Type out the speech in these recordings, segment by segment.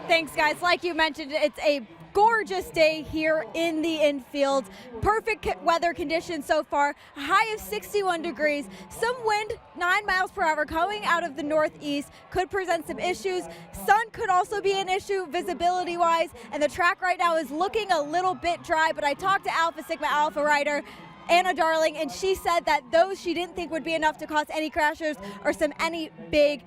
Thanks, guys. Like you mentioned, it's a gorgeous day here in the infield. Perfect weather conditions so far. A high of 61 degrees. Some wind, 9 miles per hour, coming out of the northeast. Could present some issues. Sun could also be an issue visibility-wise. And the track right now is looking a little bit dry. But I talked to Alpha Sigma Alpha rider Anna Darling, and she said that those she didn't think would be enough to cause any crashes or any big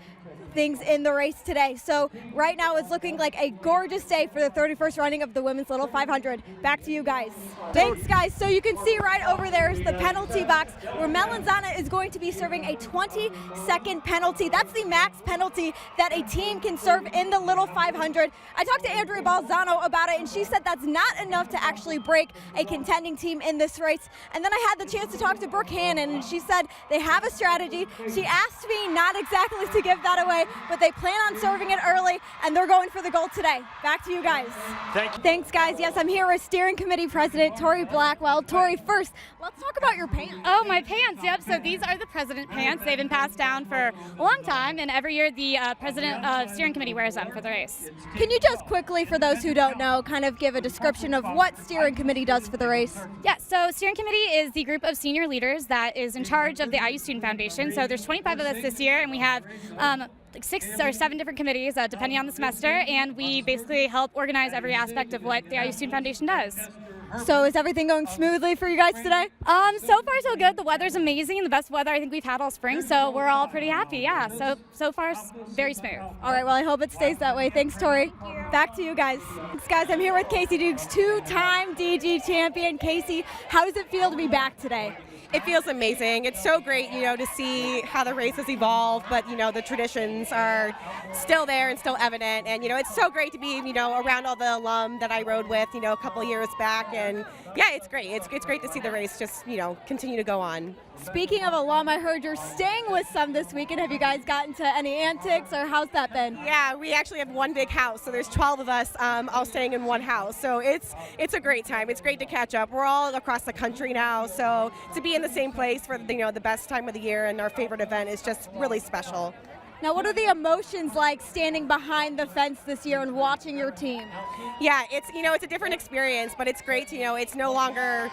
things in the race today. So right now it's looking like a gorgeous day for the 31st running of the Women's Little 500. Back to you guys. Thanks, guys. So you can see right over there is the penalty box where Melanzana is going to be serving a 20-second penalty. That's the max penalty that a team can serve in the Little 500. I talked to Andrea Balzano about it, and she said that's not enough to actually break a contending team in this race. And then I had the chance to talk to Brooke Hannon, and she said they have a strategy. She asked me not exactly to give that away, but they plan on serving it early, and they're going for the goal today. Back to you guys. Thank you. Thanks, guys. Yes, I'm here with Steering Committee President Tori Blackwell. Tori, first, let's talk about your pants. Oh, my pants. Yep. So these are the President pants. They've been passed down for a long time, and every year the President of Steering Committee wears them for the race. Can you just quickly, for those who don't know, kind of give a description of what Steering Committee does for the race? Yeah, so Steering Committee is the group of senior leaders that is in charge of the IU Student Foundation. So there's 25 of us this year, and we have like 6 or 7 different committees, depending on the semester, and we basically help organize every aspect of what the IU Student Foundation does. So is everything going smoothly for you guys today? So far so good. The weather's amazing, the best weather I think we've had all spring, so we're all pretty happy, yeah. So far, very smooth. All right, well, I hope it stays that way. Thanks, Tori. Back to you guys. Thanks, guys. I'm here with Casey Dukes, 2-time DG champion. Casey, how does it feel to be back today? It feels amazing. It's so great, to see how the race has evolved, but, the traditions are still there and still evident. And, it's so great to be, around all the alum that I rode with, a couple years back. And, yeah, it's great. It's great to see the race just, continue to go on. Speaking of alum, I heard you're staying with some this weekend. Have you guys gotten to any antics, or how's that been? Yeah, we actually have one big house, so there's 12 of us all staying in one house. So it's a great time. It's great to catch up. We're all across the country now, so to be in the same place for the best time of the year and our favorite event is just really special. Now, what are the emotions like standing behind the fence this year and watching your team? Yeah, it's it's a different experience, but it's great. It's no longer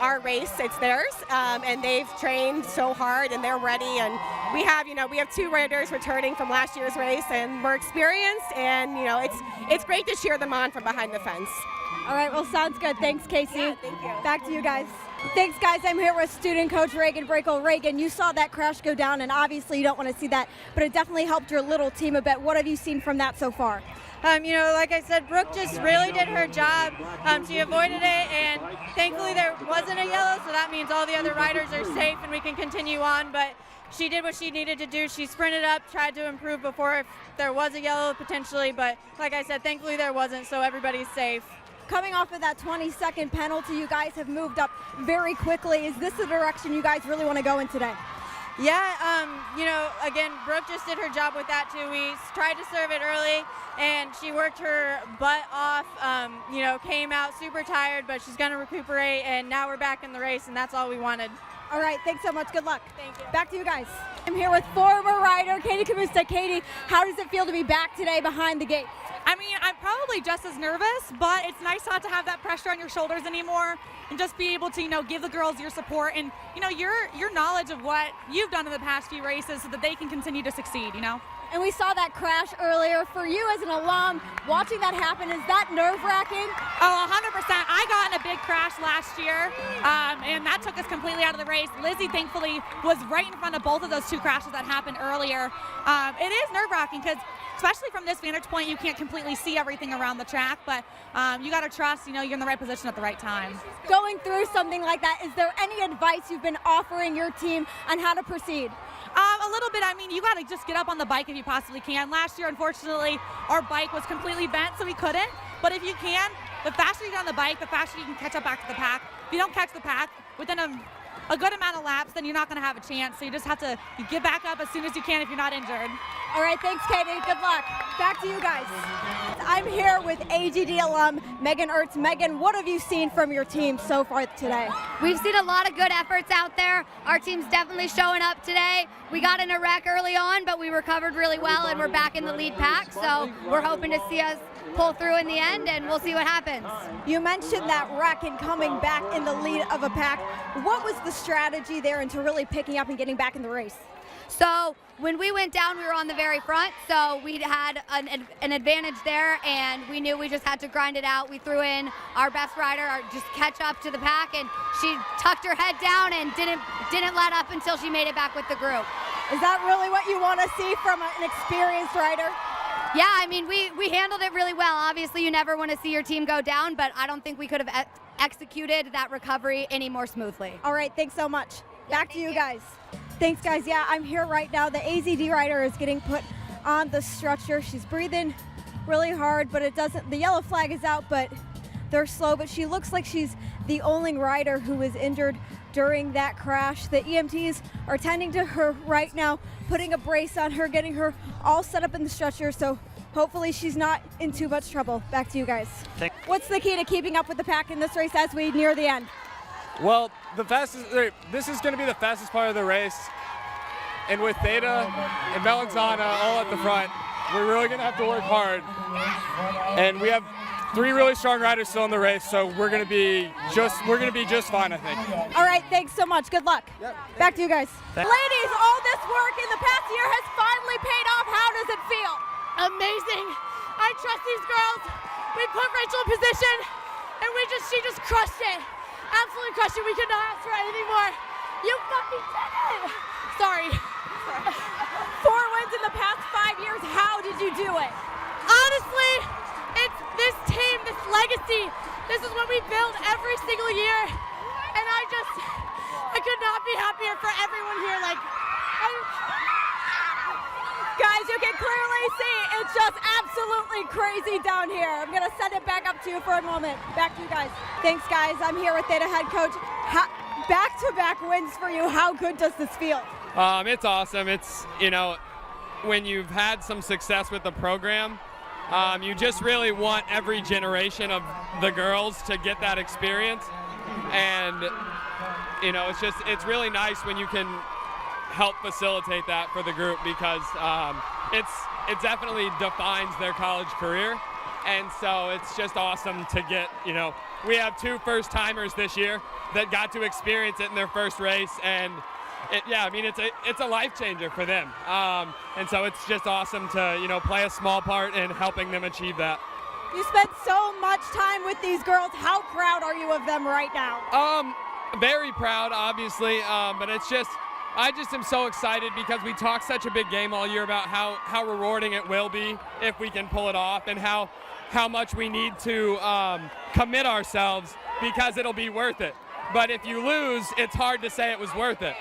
our race; it's theirs, and they've trained so hard and they're ready. And we have 2 riders returning from last year's race, and we're experienced. And it's great to cheer them on from behind the fence. All right, well, sounds good. Thanks, Casey. Yeah, thank you. Back to you guys. Thanks, guys. I'm here with student coach Reagan Brakel. Reagan, you saw that crash go down, and obviously you don't want to see that, but it definitely helped your little team a bit. What have you seen from that so far? Like I said, Brooke just really did her job. She avoided it, and thankfully there wasn't a yellow, so that means all the other riders are safe and we can continue on. But she did what she needed to do. She sprinted up, tried to improve before if there was a yellow potentially, but like I said, thankfully there wasn't, so everybody's safe. Coming off of that 20-second penalty, you guys have moved up very quickly. Is this the direction you guys really want to go in today? Yeah, again, Brooke just did her job with that too. We tried to serve it early, and she worked her butt off, came out super tired, but she's going to recuperate, and now we're back in the race, and that's all we wanted. All right, thanks so much. Good luck. Thank you. Back to you guys. I'm here with former rider Katie Kamusta. Katie, how does it feel to be back today behind the gate? I'm probably just as nervous, but it's nice not to have that pressure on your shoulders anymore and just be able to, give the girls your support and, your knowledge of what you've done in the past few races so that they can continue to succeed, And we saw that crash earlier. For you as an alum, watching that happen, is that nerve-wracking? Oh, 100%. I got in a big crash last year, and that took us completely out of the race. Lizzie, thankfully, was right in front of both of those 2 crashes that happened earlier. It is nerve-wracking because, especially from this vantage point, you can't completely see everything around the track, but you got to trust, you're in the right position at the right time. Going through something like that, is there any advice you've been offering your team on how to proceed? A little bit. You got to just get up on the bike if you possibly can. Last year, unfortunately, our bike was completely bent, so we couldn't. But if you can, the faster you get on the bike, the faster you can catch up back to the pack. If you don't catch the pack within a good amount of laps, then you're not going to have a chance. So you just have to get back up as soon as you can if you're not injured. All right, thanks, Katie. Good luck. Back to you guys. I'm here with AGD alum Megan Ertz. Megan, what have you seen from your team so far today? We've seen a lot of good efforts out there. Our team's definitely showing up today. We got in a wreck early on, but we recovered really well, and we're back in the lead pack. So we're hoping to see us pull through in the end, and we'll see what happens. You mentioned that wreck and coming back in the lead of a pack. What was the strategy there into really picking up and getting back in the race? So when we went down, we were on the very front, so we had an advantage there, and we knew we just had to grind it out. We threw in our best rider, just catch up to the pack, and she tucked her head down and didn't let up until she made it back with the group. Is that really what you want to see from an experienced rider? Yeah, I mean, we handled it really well. Obviously, you never want to see your team go down, but I don't think we could have executed that recovery any more smoothly. All right, thanks so much. Back to you guys. Thanks, guys. Yeah, I'm here right now. The AZD rider is getting put on the stretcher. She's breathing really hard, but the yellow flag is out, but they're slow. But she looks like she's the only rider who was injured during that crash. The EMTs are tending to her right now, putting a brace on her, getting her all set up in the stretcher, so hopefully she's not in too much trouble. Back to you guys. What's the key to keeping up with the pack in this race as we near the end? Well, this is going to be the fastest part of the race, and with Theta and Melanzana all at the front, we're really going to have to work hard, and we have 3 really strong riders still in the race, so we're going to be just fine, I think. All right, thanks so much. Good luck. Yep. Back to you guys. Ladies, all this work in the past year has finally paid off. How does it feel? Amazing. I trust these girls. We put Rachel in position, and she just crushed it. Absolutely crushed it. We could not ask for anything more. You fucking did it. Sorry. 4 wins in the past 5 years. How did you do it? Honestly, it's this team, this legacy. This is what we build every single year, and I could not be happier for everyone here. Guys, you can clearly see it's just absolutely crazy down here. I'm going to send it back up to you for a moment. Back to you guys. Thanks, guys. I'm here with Theta head coach. Back-to-back wins for you. How good does this feel? It's awesome. It's, when you've had some success with the program, you just really want every generation of the girls to get that experience. And, it's really nice when you can help facilitate that for the group, because it definitely defines their college career. And so it's just awesome to get, we have 2 first-timers this year that got to experience it in their first race, and it's a life changer for them. And so it's just awesome to, play a small part in helping them achieve that. You spent so much time with these girls. How proud are you of them right now? Very proud, obviously, but I just am so excited because we talked such a big game all year about how rewarding it will be if we can pull it off, and how much we need to commit ourselves, because it'll be worth it. But if you lose, it's hard to say it was worth it.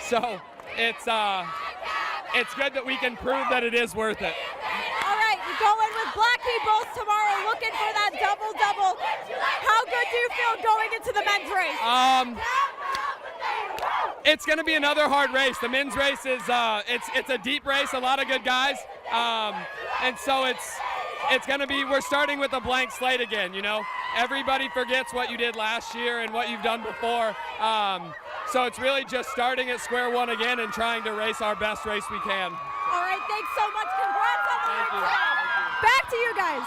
So it's good that we can prove that it is worth it. All right, you go in with Blackie Bulls tomorrow, looking for that double-double. How good do you feel going into the men's race? It's going to be another hard race. The men's race is it's a deep race, a lot of good guys, and so it's going to be, we're starting with a blank slate again. Everybody forgets what you did last year and what you've done before, so it's really just starting at square one again and trying to race our best race we can. All right, thanks so much. Congrats on the win today. Back to you guys.